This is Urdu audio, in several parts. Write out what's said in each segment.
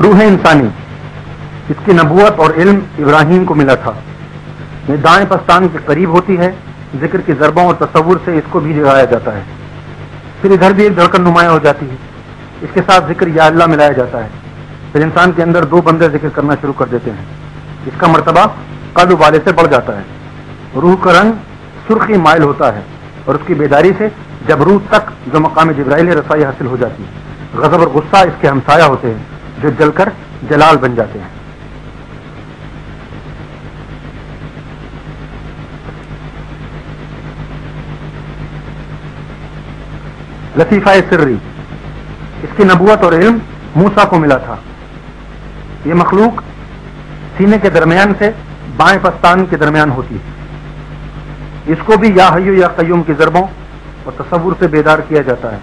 روح انسانی، اس کی نبوت اور علم ابراہیم کو ملا تھا. یہ دائیں پستان کے قریب ہوتی ہے، ذکر کی ضربوں اور تصور سے اس کو بھی جگایا جاتا ہے. پھر ادھر بھی ایک دھڑکن نمایاں ہو جاتی ہے، اس کے ساتھ ذکر یا اللہ ملایا جاتا ہے. پھر انسان کے اندر دو بندے ذکر کرنا شروع کر دیتے ہیں. اس کا مرتبہ قد والے سے بڑھ جاتا ہے. روح کا رنگ سرخی مائل ہوتا ہے، اور اس کی بیداری سے جبروت تک جو مقام جبرائیل رسائی حاصل ہو جاتی ہے. غضب اور غصہ اس کے ہمسایہ ہوتے ہیں جو جل کر جلال بن جاتے ہیں. لطیفہ سری، اس کی نبوت اور علم موسیٰ کو ملا تھا. یہ مخلوق سینے کے درمیان سے بائیں پستان کے درمیان ہوتی ہے. اس کو بھی یا حیو یا قیوم کی ضربوں اور تصور سے بیدار کیا جاتا ہے.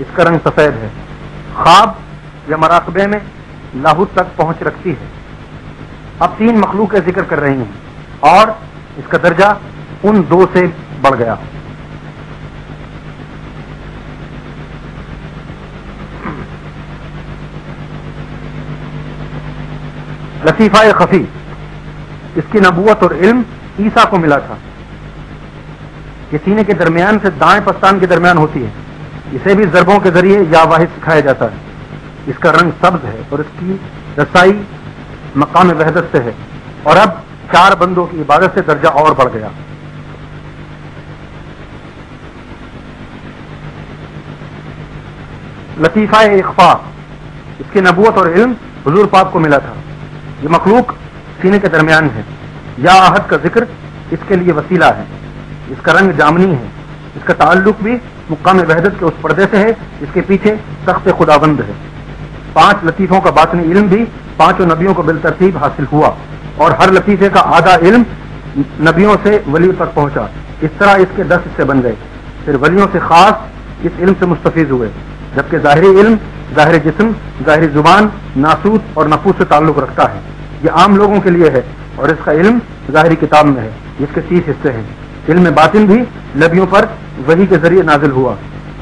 اس کا رنگ سفید ہے. خواب یا مراقبے میں لاہوت تک پہنچ رکھتی ہے. اب 3 مخلوقیں ذکر کر رہی ہیں اور اس کا درجہ ان 2 سے بڑھ گیا. لطیفہ خفی، اس کی نبوت اور علم عیسیٰ کو ملا تھا. یہ سینے کے درمیان سے دائیں پستان کے درمیان ہوتی ہے. اسے بھی ضربوں کے ذریعے یا واحد سکھایا جاتا ہے. اس کا رنگ سبز ہے اور اس کی رسائی مقام وحدت سے ہے. اور اب 4 بندوں کی عبادت سے درجہ اور بڑھ گیا. لطیفہ اخفا، اس کی نبوت اور علم حضور پاک کو ملا تھا. یہ مخلوق سینے کے درمیان ہے. یا عہد کا ذکر اس کے لیے وسیلہ ہے. اس کا رنگ جامنی ہے. اس کا تعلق بھی مقام وحدت کے اس پردے سے ہے جس کے پیچھے تخت خداوند ہے. 5 لطیفوں کا باطنی علم بھی 5 نبیوں کو بالترتیب حاصل ہوا، اور ہر لطیفے کا آدھا علم نبیوں سے ولیوں تک پہنچا. اس طرح اس کے 10 حصے بن گئے. پھر ولیوں سے خاص اس علم سے مستفیض ہوئے، جبکہ ظاہری علم ظاہر جسم، ظاہری زبان، ناسوت اور نفوس سے تعلق رکھتا ہے. یہ عام لوگوں کے لیے ہے، اور اس کا علم ظاہری کتاب میں ہے جس کے 30 حصے ہیں. علم باطن بھی نبیوں پر وحی کے ذریعے نازل ہوا.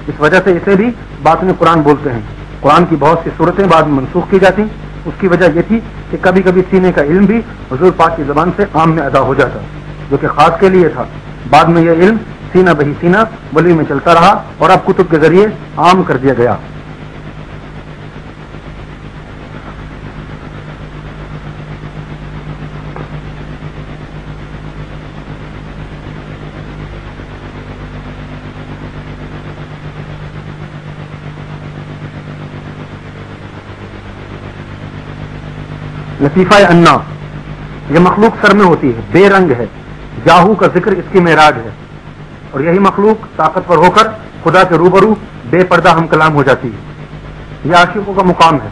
اس وجہ سے اسے بھی باطن قرآن بولتے ہیں. قرآن کی بہت سی صورتیں بعد میں منسوخ کی جاتی. اس کی وجہ یہ تھی کہ کبھی کبھی سینے کا علم بھی حضور پاک کی زبان سے عام میں ادا ہو جاتا، جو کہ خاص کے لیے تھا. بعد میں یہ علم سینہ بہی سینہ ولی میں چلتا رہا اور اب کتب کے ذریعے عام کر دیا گیا. لطیفہ انا، یہ مخلوق سر میں ہوتی ہے، بے رنگ ہے. جاہو کا ذکر اس کی معراج ہے، اور یہی مخلوق طاقتور ہو کر خدا کے روبرو بے پردہ ہم کلام ہو جاتی ہے. یہ عاشقوں کا مقام ہے.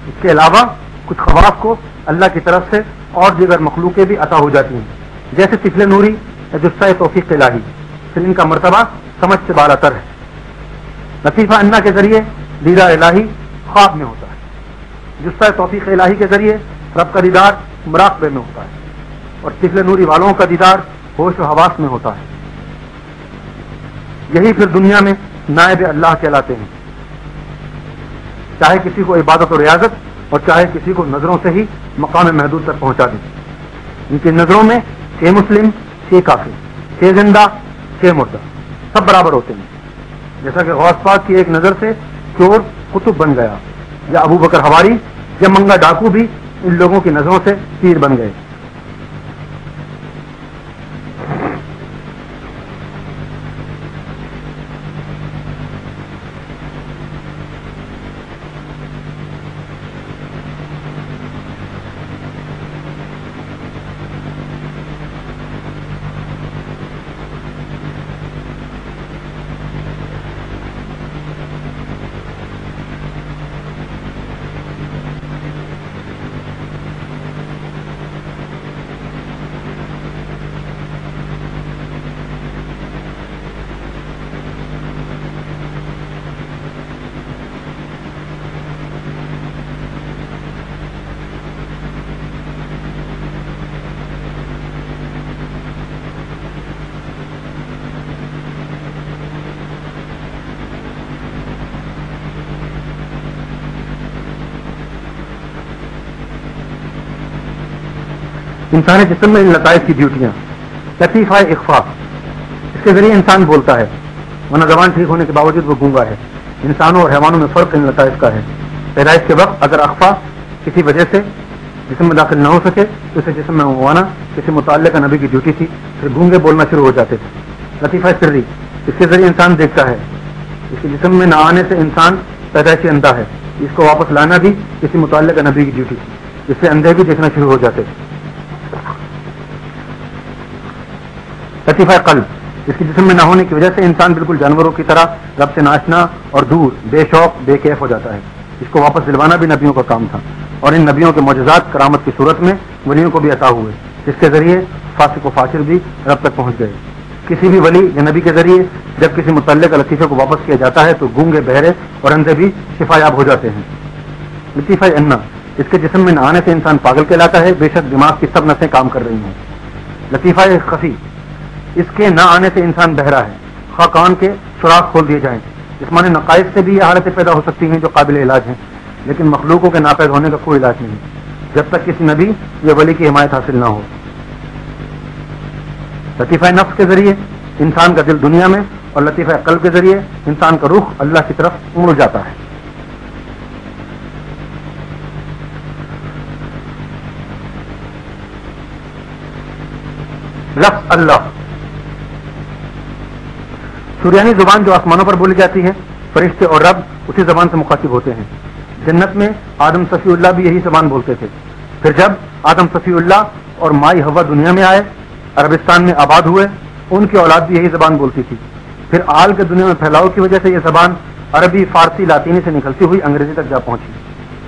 اس کے علاوہ کچھ خواص کو اللہ کی طرف سے اور دیگر مخلوقیں بھی عطا ہو جاتی ہیں، جیسے طفل نوری یا جثہ توفیق الہی. پھر ان کا مرتبہ سمجھ سے بالا تر ہے. لطیفہ انا کے ذریعے دیدار الہی خواب میں ہوتا ہے. جثہ توفیق الہی کے ذریعے رب کا دیدار مراقبے میں ہوتا ہے، اور طفل نوری والوں کا دیدار ہوش و حواس میں ہوتا ہے. یہی پھر دنیا میں نائب اللہ کہلاتے ہیں، چاہے کسی کو عبادت و ریاضت اور چاہے کسی کو نظروں سے ہی مقام محدود تک پہنچا دیں. ان کی نظروں میں 6 مسلم، 6 کافر، 6 زندہ، 6 مردہ سب برابر ہوتے ہیں. جیسا کہ غوث پاک کی ایک نظر سے چور قطب بن گیا، یا ابو بکر حواری یا منگا ڈاکو بھی ان لوگوں کی نظروں سے تیر بن گئے. انسانی جسم میں ان لطائف کی ڈیوٹیاں. لطیفہ اخفا، اس کے ذریعے انسان بولتا ہے ورنہ زبان ٹھیک ہونے کے باوجود وہ گونگا ہے. انسانوں اور حیوانوں میں فرق ان لطائف کا ہے. پیدائش کے وقت اگر اخفا کسی وجہ سے جسم میں داخل نہ ہو سکے تو اسے جسم میں منگوانا کسی متعلقہ نبی کی ڈیوٹی تھی. پھر گونگے بولنا شروع ہو جاتے تھے. لطیفہ سری، اس کے ذریعے انسان دیکھتا ہے. اس کے جسم میں نہ آنے سے انسان پیدائشی اندھا ہے. اس کو واپس لانا بھی کسی متعلقہ نبی کی ڈیوٹی تھی. اس سے اندھے بھی دیکھنا شروع ہو جاتے تھے. لطیفہ قلب، اس کے جسم میں نہ ہونے کی وجہ سے انسان بالکل جانوروں کی طرح رب سے ناشنا اور دور، بے شوق بے کیف ہو جاتا ہے. اس کو واپس دلوانا بھی نبیوں کا کام تھا، اور ان نبیوں کے معجزات کرامت کی صورت میں ولیوں کو بھی عطا ہوئے، جس کے ذریعے فاسق و فاجر بھی رب تک پہنچ گئے. کسی بھی ولی یا نبی کے ذریعے جب کسی متعلقہ لطیفے کو واپس کیا جاتا ہے تو گونگے، بہرے اور اندھے بھی شفا یاب ہو جاتے ہیں. لطیفہ انا، اس کے جسم میں نہ آنے سے انسان پاگل کہلاتا ہے، بے شک دماغ کی سب نسیں کام کر رہی ہیں. لطیفہ خفی، اس کے نہ آنے سے انسان بہرا ہے، خواہ کان کے سوراخ کھول دیے جائیں. جسمانی نقائص سے بھی یہ حالتیں پیدا ہو سکتی ہیں جو قابل علاج ہیں، لیکن مخلوقوں کے ناپید ہونے کا کوئی علاج نہیں جب تک کسی نبی یا ولی کی حمایت حاصل نہ ہو. لطیفہ نفس کے ذریعے انسان کا دل دنیا میں، اور لطیفہ قلب کے ذریعے انسان کا رخ اللہ کی طرف مڑ جاتا ہے. لفظ اللہ، سریانی زبان جو آسمانوں پر بولی جاتی ہے، فرشتے اور رب اسی زبان سے مخاطب ہوتے ہیں. جنت میں آدم صفی اللہ بھی یہی زبان بولتے تھے. پھر جب آدم صفی اللہ اور مائی ہوا دنیا میں آئے، عربستان میں آباد ہوئے، ان کی اولاد بھی یہی زبان بولتی تھی. پھر آل کے دنیا میں پھیلاؤ کی وجہ سے یہ زبان عربی، فارسی، لاطینی سے نکلتی ہوئی انگریزی تک جا پہنچی،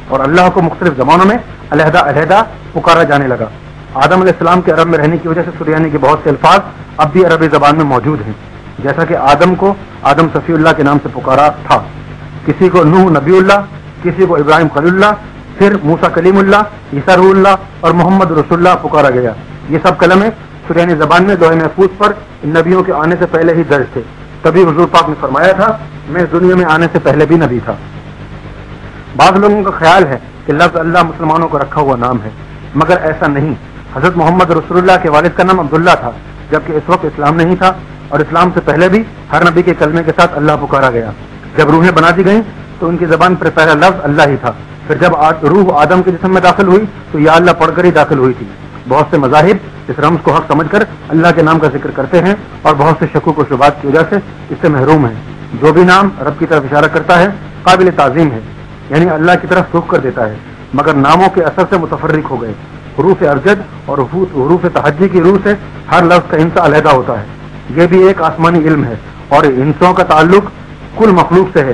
اور اللہ کو مختلف زبانوں میں علیحدہ علیحدہ پکارا جانے لگا. آدم علیہ السلام کے عرب میں رہنے کی وجہ سے سریانی کے بہت سے الفاظ اب بھی عربی زبان میں موجود ہیں، جیسا کہ آدم کو آدم صفی اللہ کے نام سے پکارا تھا، کسی کو نوح نبی اللہ، کسی کو ابراہیم خلیل اللہ، پھر موسیٰ کلیم اللہ، عیسیٰ روح اللہ اور محمد رسول اللہ پکارا گیا. یہ سب کلمے سریانی زبان میں لوح محفوظ پر ان نبیوں کے آنے سے پہلے ہی درج تھے. تبھی حضور پاک نے فرمایا تھا، میں اس دنیا میں آنے سے پہلے بھی نبی تھا. بعض لوگوں کا خیال ہے کہ لفظ اللہ مسلمانوں کا رکھا ہوا نام ہے، مگر ایسا نہیں. حضرت محمد رسول اللہ کے والد کا نام عبداللہ تھا، جبکہ اس وقت اسلام نہیں تھا، اور اسلام سے پہلے بھی ہر نبی کے کلمے کے ساتھ اللہ پکارا گیا. جب روحیں بنا دی گئیں تو ان کی زبان پر پہلا لفظ اللہ ہی تھا. پھر جب روح آدم کے جسم میں داخل ہوئی تو یا اللہ پڑھ کر ہی داخل ہوئی تھی. بہت سے مذاہب اس رمز کو حق سمجھ کر اللہ کے نام کا ذکر کرتے ہیں، اور بہت سے شکوک و شبہات کی وجہ سے اس سے محروم ہیں. جو بھی نام رب کی طرف اشارہ کرتا ہے قابل تعظیم ہے، یعنی اللہ کی طرف رخ کر دیتا ہے، مگر ناموں کے اثر سے متفرق ہو گئے. حروف ارجد اور حروف تہجی کی روح سے ہر لفظ کا ہنسا علیحدہ ہوتا ہے. یہ بھی ایک آسمانی علم ہے، اور ہنسوں کا تعلق کل مخلوق سے ہے.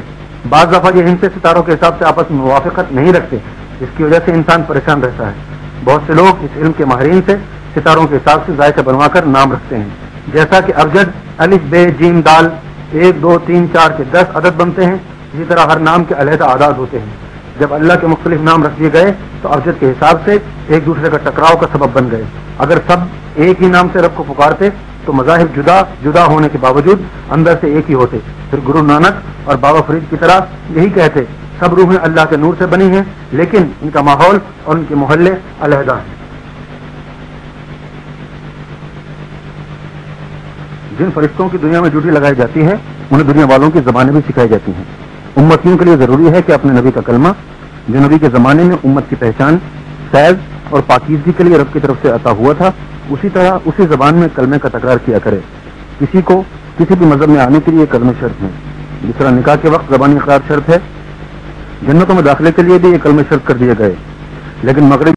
بعض دفعہ یہ ہنسے ستاروں کے حساب سے آپس میں موافقت نہیں رکھتے، جس کی وجہ سے انسان پریشان رہتا ہے. بہت سے لوگ اس علم کے ماہرین سے ستاروں کے حساب سے ذائقہ بنوا کر نام رکھتے ہیں، جیسا کہ ابجد الف بے جیم دال 1 2 3 4 کے 10 عدد بنتے ہیں، اسی طرح ہر نام کے علیحدہ اعداد ہوتے ہیں. جب اللہ کے مختلف نام رکھ دیے گئے تو ابجد کے حساب سے ایک دوسرے کا ٹکراؤ کا سبب بن گئے. اگر سب ایک ہی نام سے رب کو پکارتے تو مذاہب جدا جدا ہونے کے باوجود اندر سے ایک ہی ہوتے. پھر گرو نانک اور بابا فرید کی طرح یہی کہتے، سب روحیں اللہ کے نور سے بنی ہیں، لیکن ان کا ماحول اور ان کے محلے علیحدہ ہیں. جن فرشتوں کی دنیا میں ڈیوٹی لگائی جاتی ہے انہیں دنیا والوں کی زبانیں بھی سکھائی جاتی ہیں. امتیوں کے لیے ضروری ہے کہ اپنے نبی کا کلمہ جو نبی کے زمانے میں امت کی پہچان، فیض اور پاکیزگی کے لیے رب کی طرف سے عطا ہوا تھا، اسی طرح اسی زبان میں کلمے کا تکرار کیا کرے. کسی کو کسی بھی مذہب میں آنے کے لیے کلمے شرط ہیں، جس طرح نکاح کے وقت زبانی اقرار شرط ہے. جنتوں میں داخلے کے لیے بھی یہ کلمے شرط کر دیے گئے، لیکن مغرب